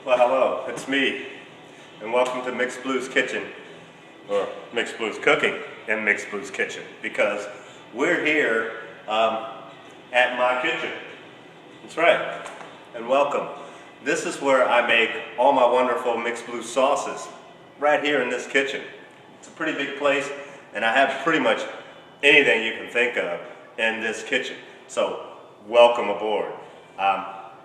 Well, hello, it's me, and welcome to Mixblues Kitchen, or Mixblues Cooking in Mixblues Kitchen, because we're here at my kitchen. That's right, and welcome. This is where I make all my wonderful Mixblues sauces, right here in this kitchen. It's a pretty big place, and I have pretty much anything you can think of in this kitchen. So, welcome aboard.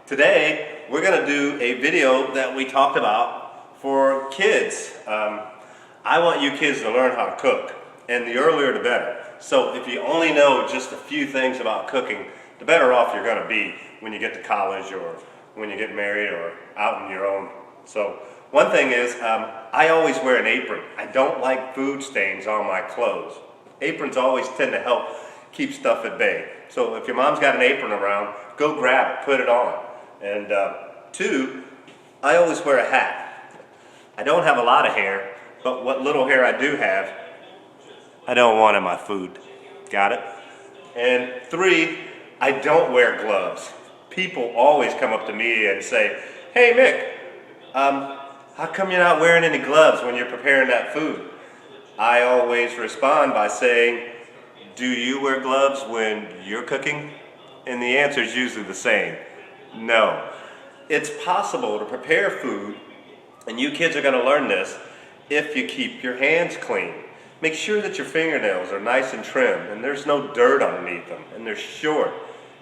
Today, we're going to do a video that we talked about for kids. I want you kids to learn how to cook, and the earlier the better. So if you only know just a few things about cooking, the better off you're going to be when you get to college or when you get married or out on your own. So one thing is, I always wear an apron. I don't like food stains on my clothes. Aprons always tend to help keep stuff at bay. So if your mom's got an apron around, go grab it, put it on. And two, I always wear a hat. I don't have a lot of hair, but what little hair I do have, I don't want in my food. Got it? And three, I don't wear gloves. People always come up to me and say, "Hey Mick, how come you're not wearing any gloves when you're preparing that food?" I always respond by saying, "Do you wear gloves when you're cooking?" And the answer is usually the same. No. It's possible to prepare food, and you kids are going to learn this, if you keep your hands clean. Make sure that your fingernails are nice and trimmed, and there's no dirt underneath them, and they're short.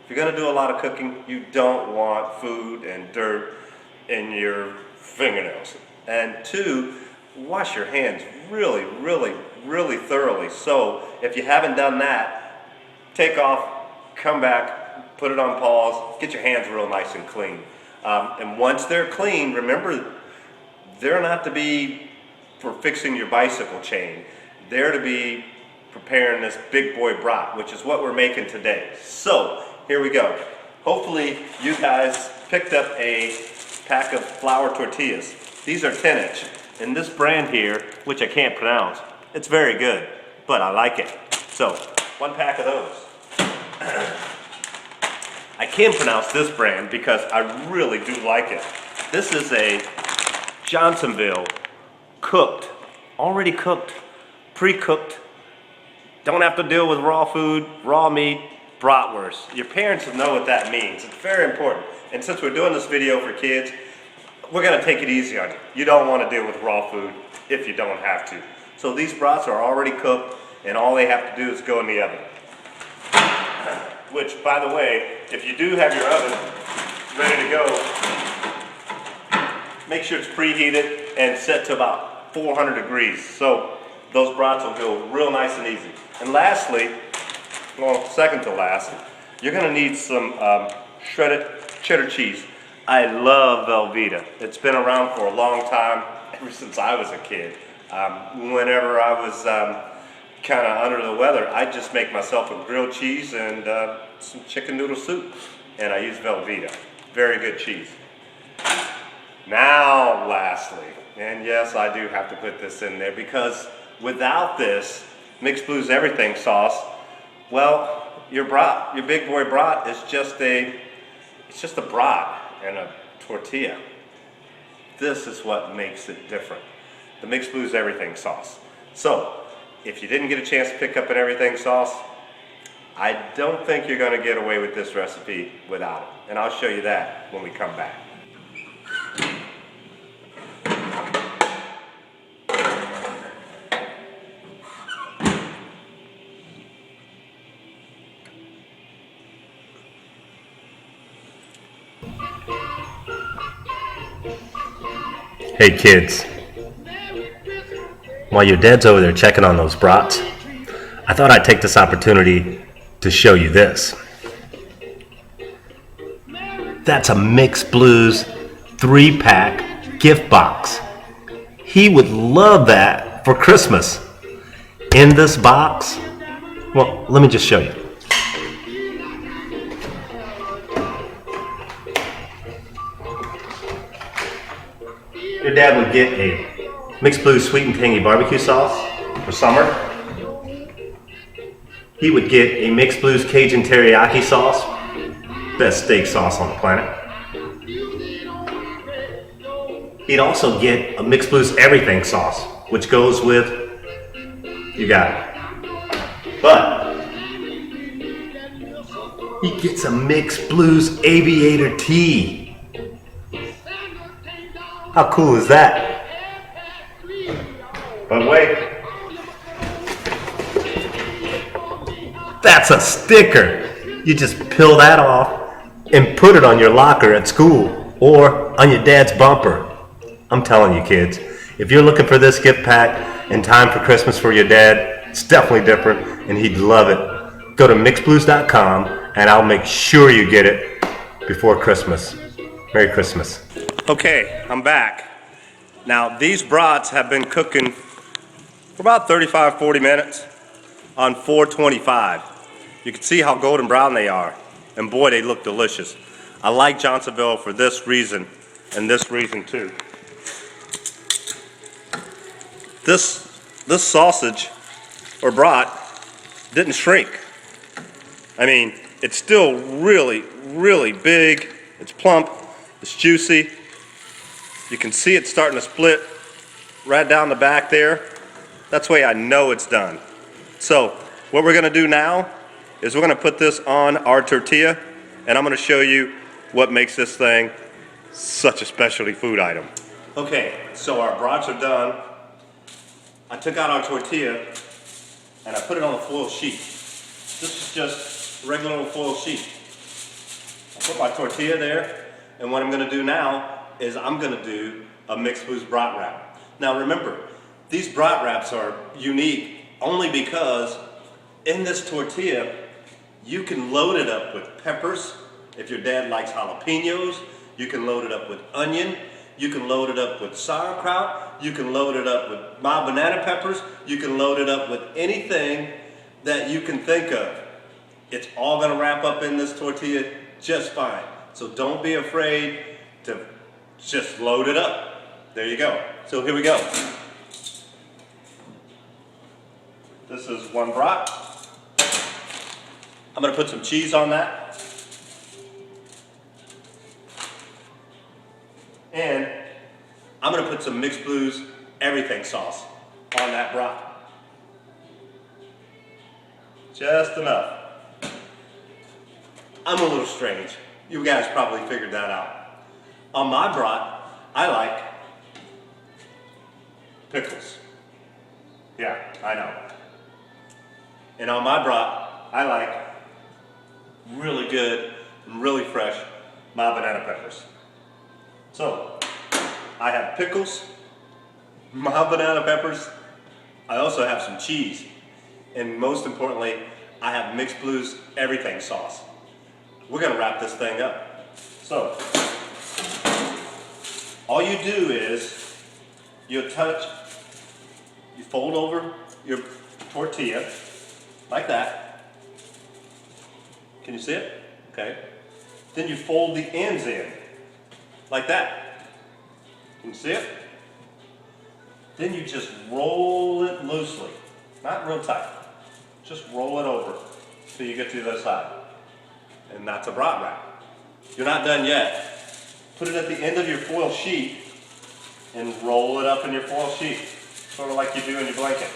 If you're going to do a lot of cooking, you don't want food and dirt in your fingernails. And two, wash your hands really, really, really thoroughly. So if you haven't done that, take off, come back, put it on pause, get your hands real nice and clean. And once they're clean, remember, they're not to be for fixing your bicycle chain. They're to be preparing this big boy brat, which is what we're making today. So, here we go. Hopefully you guys picked up a pack of flour tortillas. These are 10-inch. And this brand here, which I can't pronounce, it's very good, but I like it. So, one pack of those. I can pronounce this brand because I really do like it. This is a Johnsonville cooked, already cooked, pre-cooked, don't have to deal with raw food, raw meat, bratwurst. Your parents will know what that means. It's very important. And since we're doing this video for kids, we're going to take it easy on you. You don't want to deal with raw food if you don't have to. So these brats are already cooked, and all they have to do is go in the oven. Which, by the way, if you do have your oven ready to go, make sure it's preheated and set to about 400 degrees. So those brats will go real nice and easy. And lastly, well, second to last, you're going to need some shredded cheddar cheese. I love Velveeta. It's been around for a long time, ever since I was a kid. Whenever I was kind of under the weather, I just make myself a grilled cheese and some chicken noodle soup, and I use Velveeta. Very good cheese. Now, lastly, and yes, I do have to put this in there because without this Mixblues everything sauce, well, your brat, your big boy brat, is just a brat and a tortilla. This is what makes it different. The Mixblues everything sauce. So, if you didn't get a chance to pick up an everything sauce, I don't think you're going to get away with this recipe without it. And I'll show you that when we come back. Hey kids, while your dad's over there checking on those brats, I thought I'd take this opportunity to show you this. That's a Mixblues 3-pack gift box. He would love that for Christmas. In this box, well, let me just show you. Your dad would get a Mixblues sweet and tangy barbecue sauce for summer. He would get a Mixblues Cajun teriyaki sauce, best steak sauce on the planet. He'd also get a Mixblues everything sauce, which goes with, you got it. But he gets a Mixblues aviator tea. How cool is that? But wait, that's a sticker. You just peel that off and put it on your locker at school or on your dad's bumper. I'm telling you kids, if you're looking for this gift pack in time for Christmas for your dad, it's definitely different and he'd love it. Go to mixblues.com and I'll make sure you get it before Christmas. Merry Christmas. Okay, I'm back. Now these brats have been cooking for about 35-40 minutes on 425. You can see how golden brown they are, and boy, they look delicious. I like Johnsonville for this reason, and this reason too. This sausage, or brat, didn't shrink. I mean, it's still really, really big. It's plump, it's juicy. You can see it starting to split right down the back there. That's the way I know it's done. So, what we're gonna do now is we're gonna put this on our tortilla, and I'm gonna show you what makes this thing such a specialty food item. Okay, so our brats are done. I took out our tortilla and I put it on a foil sheet. This is just a regular old foil sheet. I put my tortilla there, and what I'm gonna do now is I'm gonna do a Mixblues brat wrap. Now remember, these brat wraps are unique only because in this tortilla, you can load it up with peppers. If your dad likes jalapenos, you can load it up with onion. You can load it up with sauerkraut. You can load it up with mild banana peppers. You can load it up with anything that you can think of. It's all gonna wrap up in this tortilla just fine. So don't be afraid to just load it up. There you go. So here we go. This is one brat. I'm gonna put some cheese on that. And I'm gonna put some Mixblues everything sauce on that brat. Just enough. I'm a little strange. You guys probably figured that out. On my brat, I like pickles. Yeah, I know. And on my brat, I like really good and really fresh mild banana peppers. So, I have pickles, mild banana peppers, I also have some cheese, and most importantly, I have Mixblues everything sauce. We're gonna wrap this thing up. So, all you do is, you fold over your tortilla, like that. Can you see it? Okay. Then you fold the ends in, like that. Can you see it? Then you just roll it loosely, not real tight. Just roll it over till you get to the other side. And that's a brat wrap. You're not done yet. Put it at the end of your foil sheet and roll it up in your foil sheet, sort of like you do in your blanket.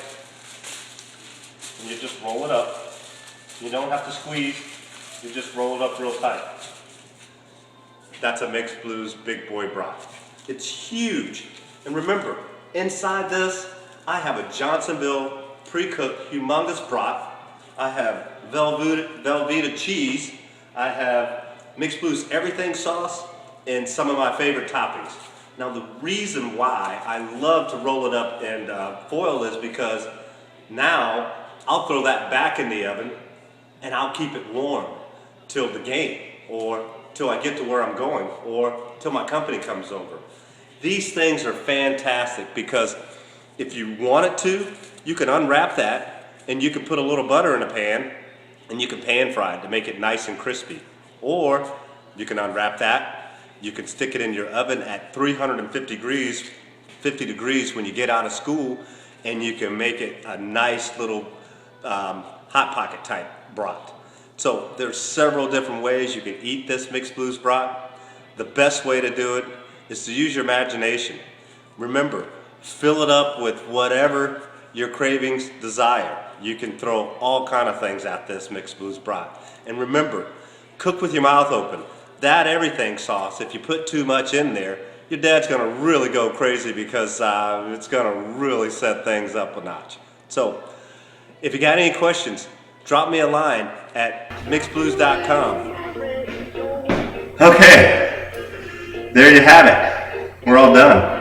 And you just roll it up. You don't have to squeeze. You just roll it up real tight. That's a Mixblues Big Boy Brat. It's huge. And remember, inside this, I have a Johnsonville pre-cooked humongous brat. I have Velveeta cheese. I have Mixblues everything sauce and some of my favorite toppings. Now the reason why I love to roll it up in foil is because now I'll throw that back in the oven and I'll keep it warm till the game, or till I get to where I'm going, or till my company comes over. These things are fantastic because if you wanted to, you can unwrap that and you can put a little butter in a pan and you can pan fry it to make it nice and crispy. Or you can unwrap that, you can stick it in your oven at 350 degrees, 50 degrees when you get out of school, and you can make it a nice little hot pocket type brat. So there's several different ways you can eat this Mixblues brat. The best way to do it is to use your imagination. Remember, fill it up with whatever your cravings desire. You can throw all kind of things at this Mixblues brat. And remember, cook with your mouth open. That everything sauce, if you put too much in there, your dad's gonna really go crazy because it's gonna really set things up a notch. So, if you got any questions, drop me a line at mixblues.com. Okay, there you have it. We're all done.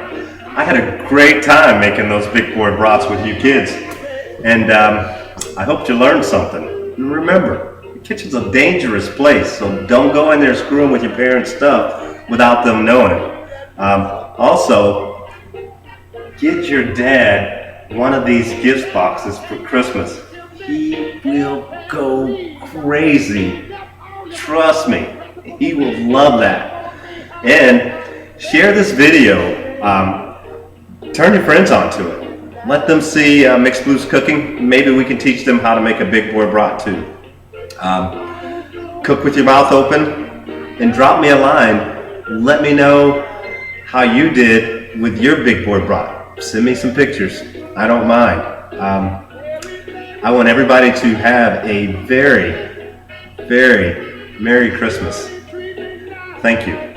I had a great time making those big boy brats with you kids. And I hope you learned something. And remember, the kitchen's a dangerous place, so don't go in there screwing with your parents' stuff without them knowing it. Also, get your dad one of these gift boxes for Christmas. He will go crazy. Trust me, he will love that. And share this video. Turn your friends onto it. Let them see Mixblues cooking. Maybe we can teach them how to make a big boy brat too. Cook with your mouth open and drop me a line. Let me know how you did with your big boy brat. Send me some pictures. I don't mind. I want everybody to have a very, very Merry Christmas. Thank you.